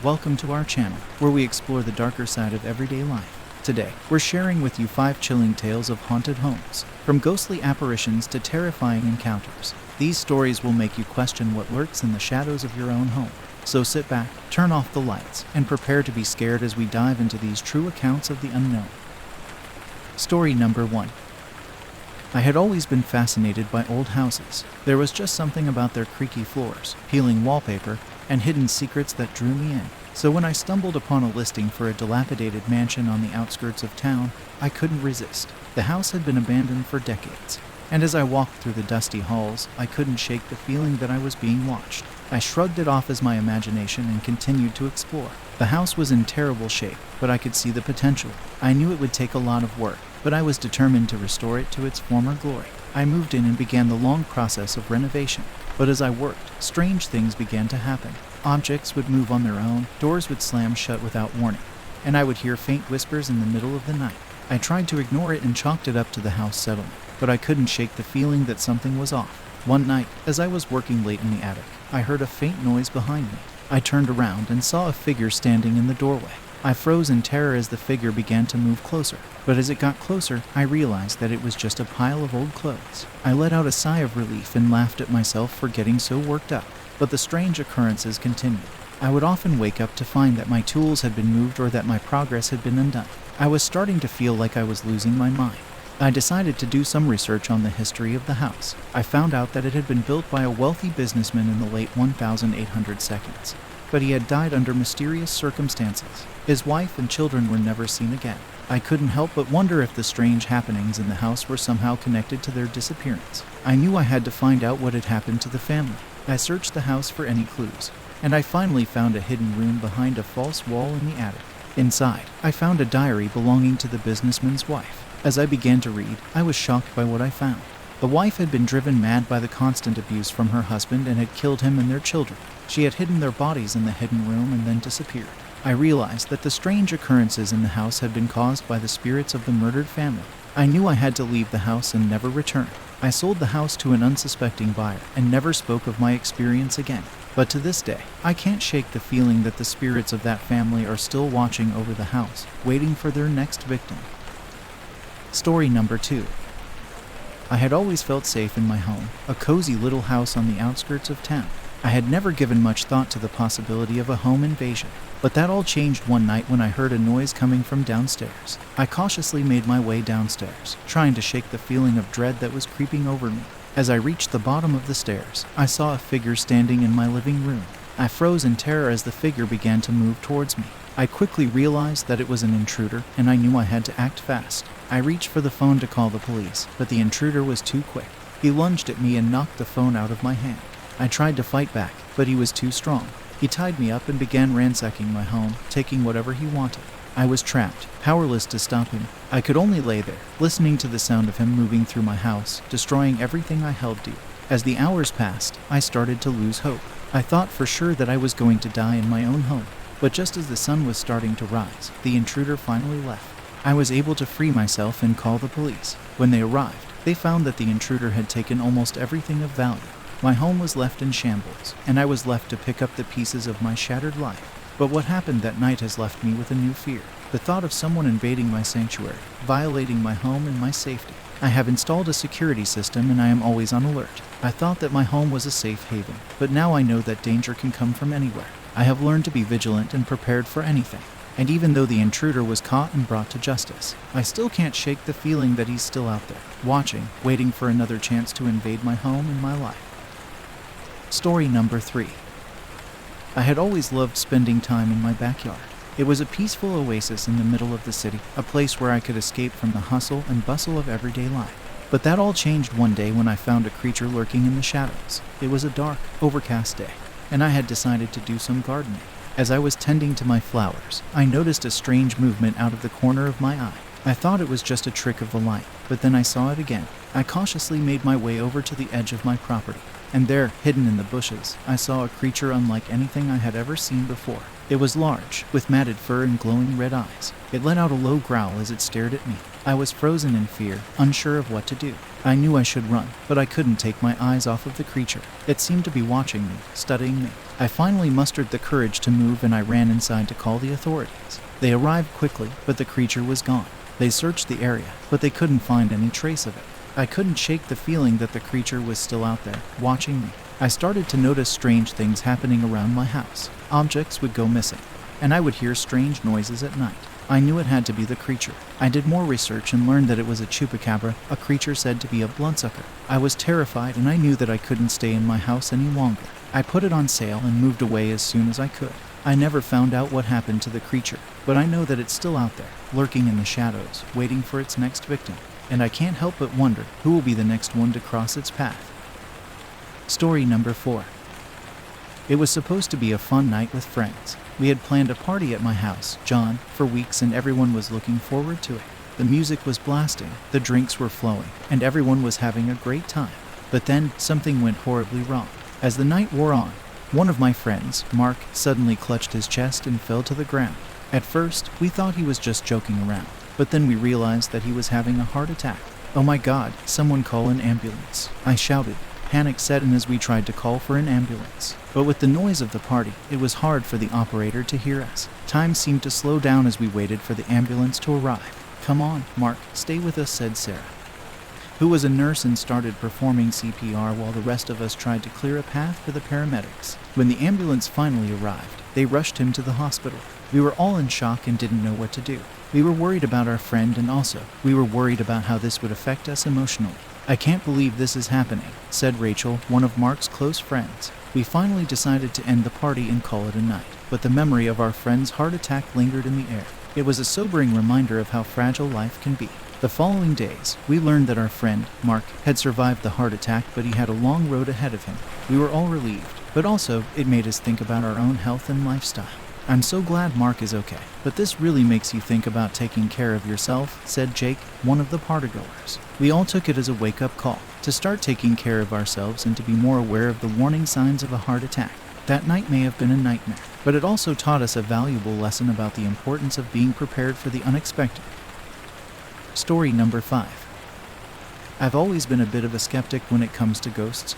Welcome to our channel, where we explore the darker side of everyday life. Today, we're sharing with you 5 chilling tales of haunted homes, from ghostly apparitions to terrifying encounters. These stories will make you question what lurks in the shadows of your own home. So sit back, turn off the lights, and prepare to be scared as we dive into these true accounts of the unknown. Story number 1. I had always been fascinated by old houses. There was just something about their creaky floors, peeling wallpaper, and hidden secrets that drew me in. So when I stumbled upon a listing for a dilapidated mansion on the outskirts of town, I couldn't resist. The house had been abandoned for decades, and as I walked through the dusty halls, I couldn't shake the feeling that I was being watched. I shrugged it off as my imagination and continued to explore. The house was in terrible shape, but I could see the potential. I knew it would take a lot of work, but I was determined to restore it to its former glory. I moved in and began the long process of renovation. But as I worked, strange things began to happen. Objects would move on their own, doors would slam shut without warning, and I would hear faint whispers in the middle of the night. I tried to ignore it and chalked it up to the house settlement, but I couldn't shake the feeling that something was off. One night, as I was working late in the attic, I heard a faint noise behind me. I turned around and saw a figure standing in the doorway. I froze in terror as the figure began to move closer, but as it got closer, I realized that it was just a pile of old clothes. I let out a sigh of relief and laughed at myself for getting so worked up. But the strange occurrences continued. I would often wake up to find that my tools had been moved or that my progress had been undone. I was starting to feel like I was losing my mind. I decided to do some research on the history of the house. I found out that it had been built by a wealthy businessman in the late 1800s, but he had died under mysterious circumstances. His wife and children were never seen again. I couldn't help but wonder if the strange happenings in the house were somehow connected to their disappearance. I knew I had to find out what had happened to the family. I searched the house for any clues, and I finally found a hidden room behind a false wall in the attic. Inside, I found a diary belonging to the businessman's wife. As I began to read, I was shocked by what I found. The wife had been driven mad by the constant abuse from her husband and had killed him and their children. She had hidden their bodies in the hidden room and then disappeared. I realized that the strange occurrences in the house had been caused by the spirits of the murdered family. I knew I had to leave the house and never return. I sold the house to an unsuspecting buyer and never spoke of my experience again. But to this day, I can't shake the feeling that the spirits of that family are still watching over the house, waiting for their next victim. Story number 2. I had always felt safe in my home, a cozy little house on the outskirts of town. I had never given much thought to the possibility of a home invasion, but that all changed one night when I heard a noise coming from downstairs. I cautiously made my way downstairs, trying to shake the feeling of dread that was creeping over me. As I reached the bottom of the stairs, I saw a figure standing in my living room. I froze in terror as the figure began to move towards me. I quickly realized that it was an intruder, and I knew I had to act fast. I reached for the phone to call the police, but the intruder was too quick. He lunged at me and knocked the phone out of my hand. I tried to fight back, but he was too strong. He tied me up and began ransacking my home, taking whatever he wanted. I was trapped, powerless to stop him. I could only lay there, listening to the sound of him moving through my house, destroying everything I held dear. As the hours passed, I started to lose hope. I thought for sure that I was going to die in my own home. But just as the sun was starting to rise, the intruder finally left. I was able to free myself and call the police. When they arrived, they found that the intruder had taken almost everything of value. My home was left in shambles, and I was left to pick up the pieces of my shattered life. But what happened that night has left me with a new fear. The thought of someone invading my sanctuary, violating my home and my safety. I have installed a security system and I am always on alert. I thought that my home was a safe haven, but now I know that danger can come from anywhere. I have learned to be vigilant and prepared for anything. And even though the intruder was caught and brought to justice, I still can't shake the feeling that he's still out there, watching, waiting for another chance to invade my home and my life. Story number 3. I had always loved spending time in my backyard. It was a peaceful oasis in the middle of the city, a place where I could escape from the hustle and bustle of everyday life. But that all changed one day when I found a creature lurking in the shadows. It was a dark, overcast day, and I had decided to do some gardening. As I was tending to my flowers, I noticed a strange movement out of the corner of my eye. I thought it was just a trick of the light, but then I saw it again. I cautiously made my way over to the edge of my property, and there, hidden in the bushes, I saw a creature unlike anything I had ever seen before. It was large, with matted fur and glowing red eyes. It let out a low growl as it stared at me. I was frozen in fear, unsure of what to do. I knew I should run, but I couldn't take my eyes off of the creature. It seemed to be watching me, studying me. I finally mustered the courage to move and I ran inside to call the authorities. They arrived quickly, but the creature was gone. They searched the area, but they couldn't find any trace of it. I couldn't shake the feeling that the creature was still out there, watching me. I started to notice strange things happening around my house. Objects would go missing, and I would hear strange noises at night. I knew it had to be the creature. I did more research and learned that it was a chupacabra, a creature said to be a bloodsucker. I was terrified and I knew that I couldn't stay in my house any longer. I put it on sale and moved away as soon as I could. I never found out what happened to the creature, but I know that it's still out there, lurking in the shadows, waiting for its next victim. And I can't help but wonder who will be the next one to cross its path. Story number 4. It was supposed to be a fun night with friends. We had planned a party at my house, John, for weeks and everyone was looking forward to it. The music was blasting, the drinks were flowing, and everyone was having a great time. But then, something went horribly wrong. As the night wore on, one of my friends, Mark, suddenly clutched his chest and fell to the ground. At first, we thought he was just joking around, but then we realized that he was having a heart attack. "Oh my God, someone call an ambulance," I shouted. Panic set in as we tried to call for an ambulance. But with the noise of the party, it was hard for the operator to hear us. Time seemed to slow down as we waited for the ambulance to arrive. "Come on, Mark, stay with us," said Sarah, who was a nurse and started performing CPR while the rest of us tried to clear a path for the paramedics. When the ambulance finally arrived, they rushed him to the hospital. We were all in shock and didn't know what to do. We were worried about our friend and also, we were worried about how this would affect us emotionally. "I can't believe this is happening," said Rachel, one of Mark's close friends. We finally decided to end the party and call it a night, but the memory of our friend's heart attack lingered in the air. It was a sobering reminder of how fragile life can be. The following days, we learned that our friend, Mark, had survived the heart attack, but he had a long road ahead of him. We were all relieved, but also, it made us think about our own health and lifestyle. "I'm so glad Mark is okay, but this really makes you think about taking care of yourself," said Jake, one of the partygoers. We all took it as a wake-up call, to start taking care of ourselves and to be more aware of the warning signs of a heart attack. That night may have been a nightmare, but it also taught us a valuable lesson about the importance of being prepared for the unexpected. Story number 5. I've always been a bit of a skeptic when it comes to ghosts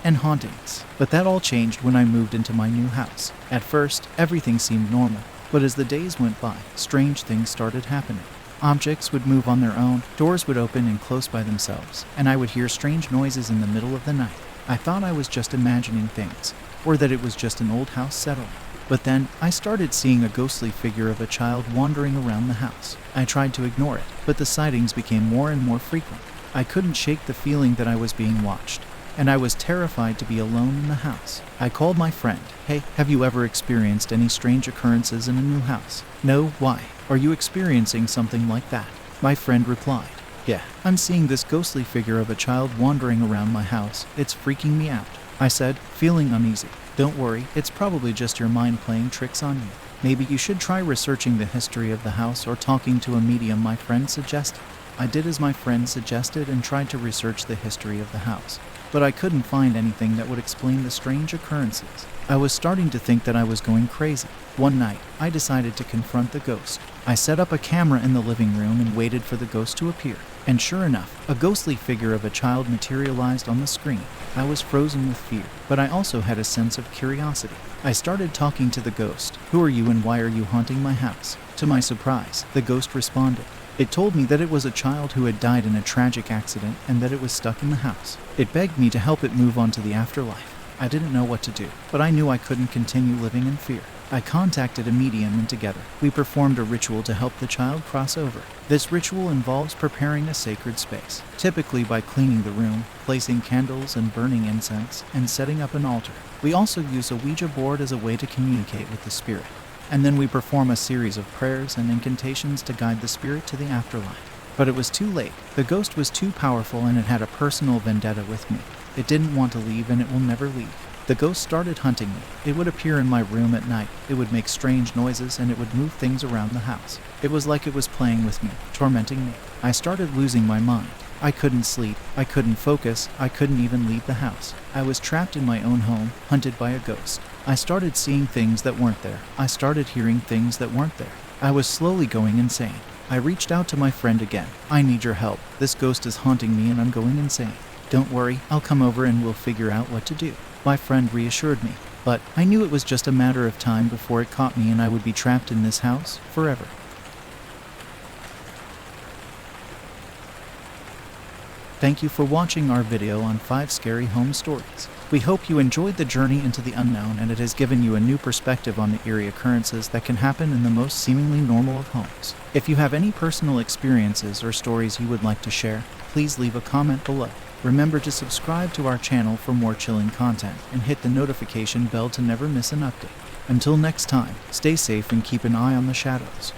and hauntings, but that all changed when I moved into my new house. At first, everything seemed normal, but as the days went by, strange things started happening. Objects would move on their own, doors would open and close by themselves, and I would hear strange noises in the middle of the night. I thought I was just imagining things, or that it was just an old house settling. But then, I started seeing a ghostly figure of a child wandering around the house. I tried to ignore it, but the sightings became more and more frequent. I couldn't shake the feeling that I was being watched, and I was terrified to be alone in the house. I called my friend. "Hey, have you ever experienced any strange occurrences in a new house?" "No, why? Are you experiencing something like that?" My friend replied. "Yeah, I'm seeing this ghostly figure of a child wandering around my house. It's freaking me out," I said, feeling uneasy. "Don't worry, it's probably just your mind playing tricks on you. Maybe you should try researching the history of the house or talking to a medium," my friend suggested. I did as my friend suggested and tried to research the history of the house, but I couldn't find anything that would explain the strange occurrences. I was starting to think that I was going crazy. One night, I decided to confront the ghost. I set up a camera in the living room and waited for the ghost to appear. And sure enough, a ghostly figure of a child materialized on the screen. I was frozen with fear, but I also had a sense of curiosity. I started talking to the ghost. "Who are you and why are you haunting my house?" To my surprise, the ghost responded. It told me that it was a child who had died in a tragic accident and that it was stuck in the house. It begged me to help it move on to the afterlife. I didn't know what to do, but I knew I couldn't continue living in fear. I contacted a medium and together, we performed a ritual to help the child cross over. This ritual involves preparing a sacred space, typically by cleaning the room, placing candles and burning incense, and setting up an altar. We also use a Ouija board as a way to communicate with the spirit. And then we perform a series of prayers and incantations to guide the spirit to the afterlife. But it was too late. The ghost was too powerful and it had a personal vendetta with me. It didn't want to leave and it will never leave. The ghost started hunting me. It would appear in my room at night. It would make strange noises and it would move things around the house. It was like it was playing with me, tormenting me. I started losing my mind. I couldn't sleep. I couldn't focus. I couldn't even leave the house. I was trapped in my own home, hunted by a ghost. I started seeing things that weren't there. I started hearing things that weren't there. I was slowly going insane. I reached out to my friend again. "I need your help. This ghost is haunting me and I'm going insane." "Don't worry, I'll come over and we'll figure out what to do," my friend reassured me. But I knew it was just a matter of time before it caught me and I would be trapped in this house forever. Thank you for watching our video on 5 scary home stories. We hope you enjoyed the journey into the unknown and it has given you a new perspective on the eerie occurrences that can happen in the most seemingly normal of homes. If you have any personal experiences or stories you would like to share, please leave a comment below. Remember to subscribe to our channel for more chilling content and hit the notification bell to never miss an update. Until next time, stay safe and keep an eye on the shadows.